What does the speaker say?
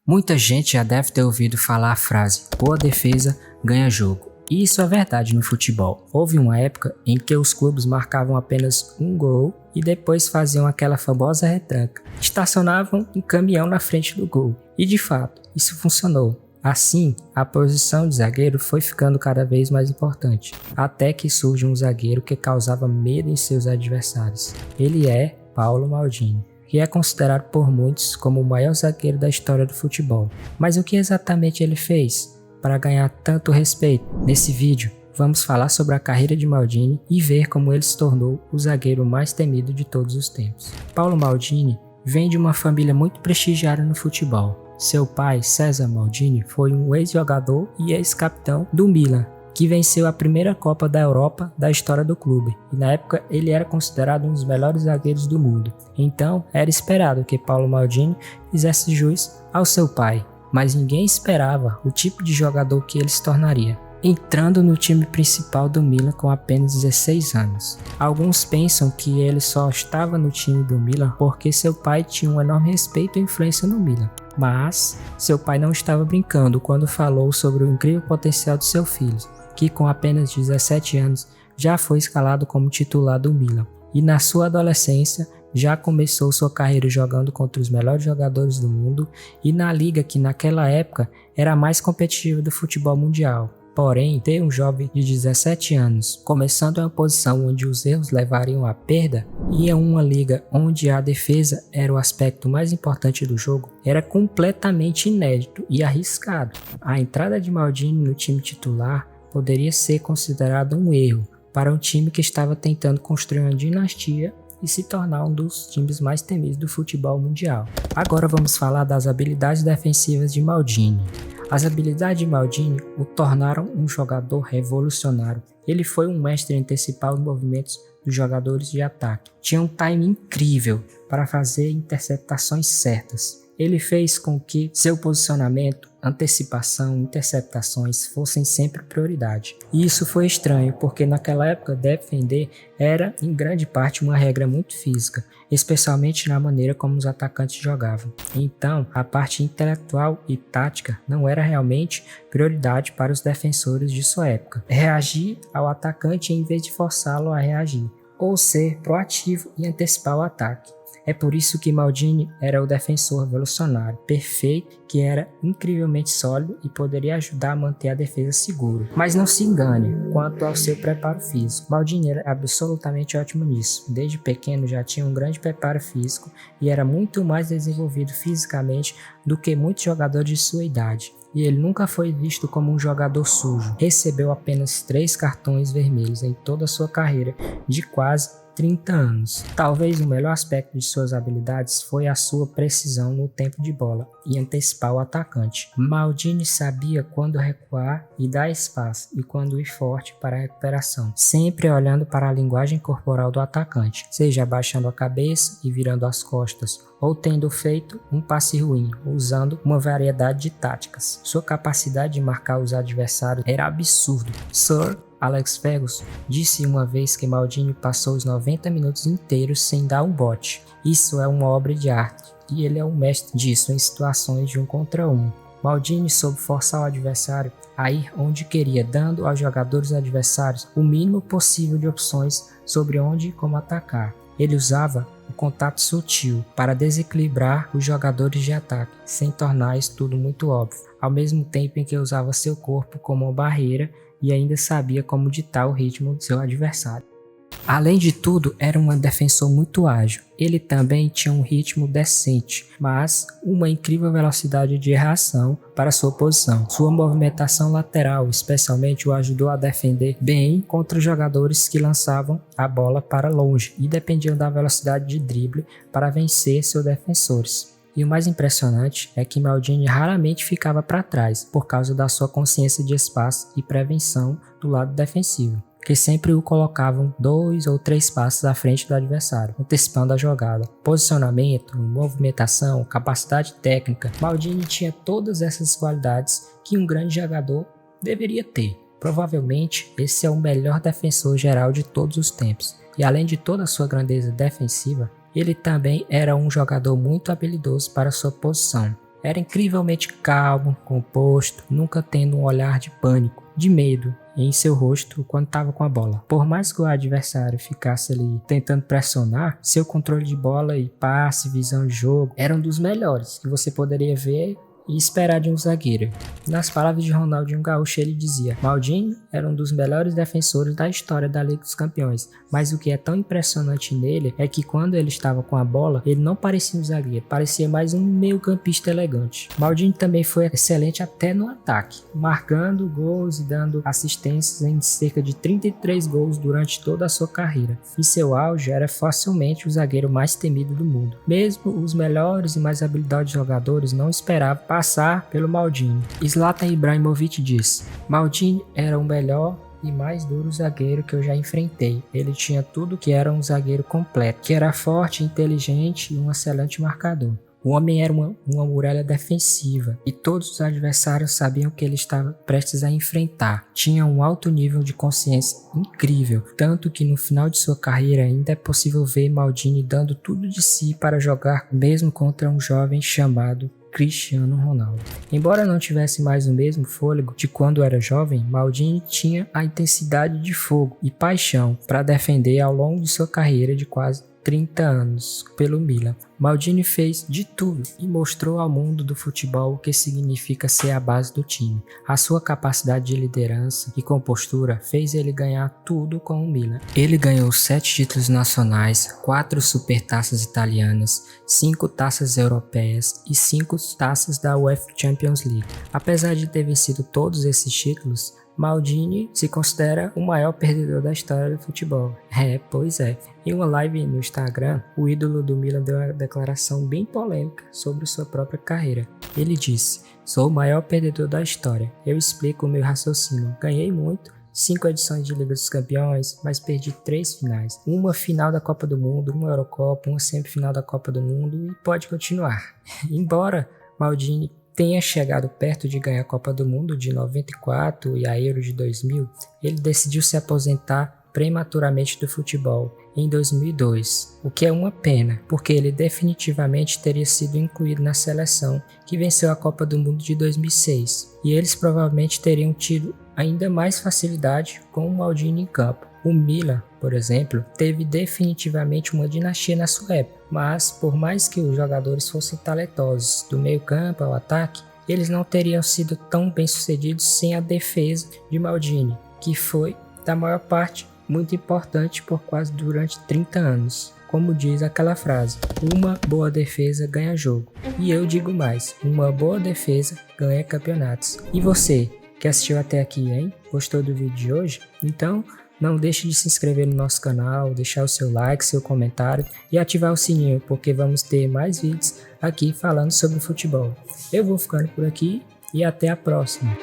Muita gente já deve ter ouvido falar a frase boa defesa ganha jogo. E isso é verdade no futebol. Houve uma época em que os clubes marcavam apenas um gol e depois faziam aquela famosa retranca. Estacionavam um caminhão na frente do gol. E de fato, isso funcionou. Assim, a posição de zagueiro foi ficando cada vez mais importante, até que surge um zagueiro que causava medo em seus adversários. Ele é Paulo Maldini, que é considerado por muitos como o maior zagueiro da história do futebol. Mas o que exatamente ele fez para ganhar tanto respeito? Nesse vídeo, vamos falar sobre a carreira de Maldini e ver como ele se tornou o zagueiro mais temido de todos os tempos. Paulo Maldini vem de uma família muito prestigiada no futebol. Seu pai, César Maldini, foi um ex-jogador e ex-capitão do Milan, que venceu a primeira Copa da Europa da história do clube, e na época ele era considerado um dos melhores zagueiros do mundo. Então era esperado que Paulo Maldini fizesse jus ao seu pai, mas ninguém esperava o tipo de jogador que ele se tornaria, entrando no time principal do Milan com apenas 16 anos. Alguns pensam que ele só estava no time do Milan porque seu pai tinha um enorme respeito e influência no Milan. Mas seu pai não estava brincando quando falou sobre o incrível potencial de seu filho, que com apenas 17 anos já foi escalado como titular do Milan. E na sua adolescência já começou sua carreira jogando contra os melhores jogadores do mundo e na liga que naquela época era a mais competitiva do futebol mundial. Porém, ter um jovem de 17 anos começando em uma posição onde os erros levariam à perda e em uma liga onde a defesa era o aspecto mais importante do jogo, era completamente inédito e arriscado. A entrada de Maldini no time titular poderia ser considerado um erro para um time que estava tentando construir uma dinastia e se tornar um dos times mais temidos do futebol mundial. Agora vamos falar das habilidades defensivas de Maldini. As habilidades de Maldini o tornaram um jogador revolucionário. Ele foi um mestre em antecipar os movimentos dos jogadores de ataque. Tinha um time incrível para fazer interceptações certas. Ele fez com que seu posicionamento, antecipação e interceptações fossem sempre prioridade. E isso foi estranho, porque naquela época defender era em grande parte uma regra muito física, especialmente na maneira como os atacantes jogavam. Então, a parte intelectual e tática não era realmente prioridade para os defensores de sua época. Reagir ao atacante em vez de forçá-lo a reagir, ou ser proativo e antecipar o ataque. É por isso que Maldini era o defensor revolucionário, perfeito, que era incrivelmente sólido e poderia ajudar a manter a defesa segura. Mas não se engane quanto ao seu preparo físico. Maldini era absolutamente ótimo nisso. Desde pequeno já tinha um grande preparo físico e era muito mais desenvolvido fisicamente do que muitos jogadores de sua idade. E ele nunca foi visto como um jogador sujo. Recebeu apenas 3 cartões vermelhos em toda a sua carreira de quase 30 anos. Talvez o melhor aspecto de suas habilidades foi a sua precisão no tempo de bola e antecipar o atacante. Maldini sabia quando recuar e dar espaço e quando ir forte para a recuperação, sempre olhando para a linguagem corporal do atacante, seja abaixando a cabeça e virando as costas, ou tendo feito um passe ruim, usando uma variedade de táticas. Sua capacidade de marcar os adversários era absurda. Sir Alex Ferguson disse uma vez que Maldini passou os 90 minutos inteiros sem dar um bote. Isso é uma obra de arte, e ele é um mestre disso em situações de 1 contra 1. Maldini soube forçar o adversário a ir onde queria, dando aos jogadores adversários o mínimo possível de opções sobre onde e como atacar. Ele usava o contato sutil para desequilibrar os jogadores de ataque, sem tornar isso tudo muito óbvio, ao mesmo tempo em que usava seu corpo como uma barreira e ainda sabia como ditar o ritmo do seu adversário. Além de tudo, era um defensor muito ágil. Ele também tinha um ritmo decente, mas uma incrível velocidade de reação para sua posição. Sua movimentação lateral, especialmente, o ajudou a defender bem contra jogadores que lançavam a bola para longe e dependiam da velocidade de drible para vencer seus defensores. E o mais impressionante é que Maldini raramente ficava para trás por causa da sua consciência de espaço e prevenção do lado defensivo, que sempre o colocavam 2 ou 3 passos à frente do adversário, antecipando a jogada. Posicionamento, movimentação, capacidade técnica. Maldini tinha todas essas qualidades que um grande jogador deveria ter. Provavelmente esse é o melhor defensor geral de todos os tempos. E além de toda a sua grandeza defensiva, ele também era um jogador muito habilidoso para sua posição. Era incrivelmente calmo, composto, nunca tendo um olhar de pânico, de medo em seu rosto quando estava com a bola. Por mais que o adversário ficasse ali tentando pressionar, seu controle de bola e passe, visão de jogo eram dos melhores que você poderia ver e esperar de um zagueiro. Nas palavras de Ronaldinho Gaúcho, ele dizia: Maldini era um dos melhores defensores da história da Liga dos Campeões, mas o que é tão impressionante nele é que quando ele estava com a bola, ele não parecia um zagueiro, parecia mais um meio-campista elegante. Maldini também foi excelente até no ataque, marcando gols e dando assistências em cerca de 33 gols durante toda a sua carreira. Em seu auge, era facilmente o zagueiro mais temido do mundo. Mesmo os melhores e mais habilidosos jogadores não esperavam passar pelo Maldini. Zlatan Ibrahimovic diz: Maldini era o melhor e mais duro zagueiro que eu já enfrentei. Ele tinha tudo que era um zagueiro completo, que era forte, inteligente e um excelente marcador. O homem era uma muralha defensiva e todos os adversários sabiam que ele estava prestes a enfrentar. Tinha um alto nível de consciência incrível, tanto que no final de sua carreira ainda é possível ver Maldini dando tudo de si para jogar mesmo contra um jovem chamado Cristiano Ronaldo. Embora não tivesse mais o mesmo fôlego de quando era jovem, Maldini tinha a intensidade de fogo e paixão para defender ao longo de sua carreira de quase 30 anos pelo Milan. Maldini fez de tudo e mostrou ao mundo do futebol o que significa ser a base do time. A sua capacidade de liderança e compostura fez ele ganhar tudo com o Milan. Ele ganhou 7 títulos nacionais, 4 supertaças italianas, 5 taças europeias e 5 taças da UEFA Champions League. Apesar de ter vencido todos esses títulos, Maldini se considera o maior perdedor da história do futebol. Pois é. Em uma live no Instagram, o ídolo do Milan deu uma declaração bem polêmica sobre sua própria carreira. Ele disse: "Sou o maior perdedor da história. Eu explico o meu raciocínio. Ganhei muito, 5 edições de Liga dos Campeões, mas perdi 3 finais. Uma final da Copa do Mundo, uma Eurocopa, uma semifinal da Copa do Mundo e pode continuar." Embora Maldini tenha chegado perto de ganhar a Copa do Mundo de 94 e a Euro de 2000, ele decidiu se aposentar prematuramente do futebol em 2002, o que é uma pena, porque ele definitivamente teria sido incluído na seleção que venceu a Copa do Mundo de 2006, e eles provavelmente teriam tido ainda mais facilidade com o Maldini em campo. O Milan, por exemplo, teve definitivamente uma dinastia na sua época, mas por mais que os jogadores fossem talentosos do meio campo ao ataque, eles não teriam sido tão bem sucedidos sem a defesa de Maldini, que foi, da maior parte, muito importante por quase durante 30 anos. Como diz aquela frase: uma boa defesa ganha jogo. E eu digo mais, uma boa defesa ganha campeonatos. E você, que assistiu até aqui, hein? Gostou do vídeo de hoje? Então, não deixe de se inscrever no nosso canal, deixar o seu like, seu comentário e ativar o sininho, porque vamos ter mais vídeos aqui falando sobre futebol. Eu vou ficando por aqui e até a próxima.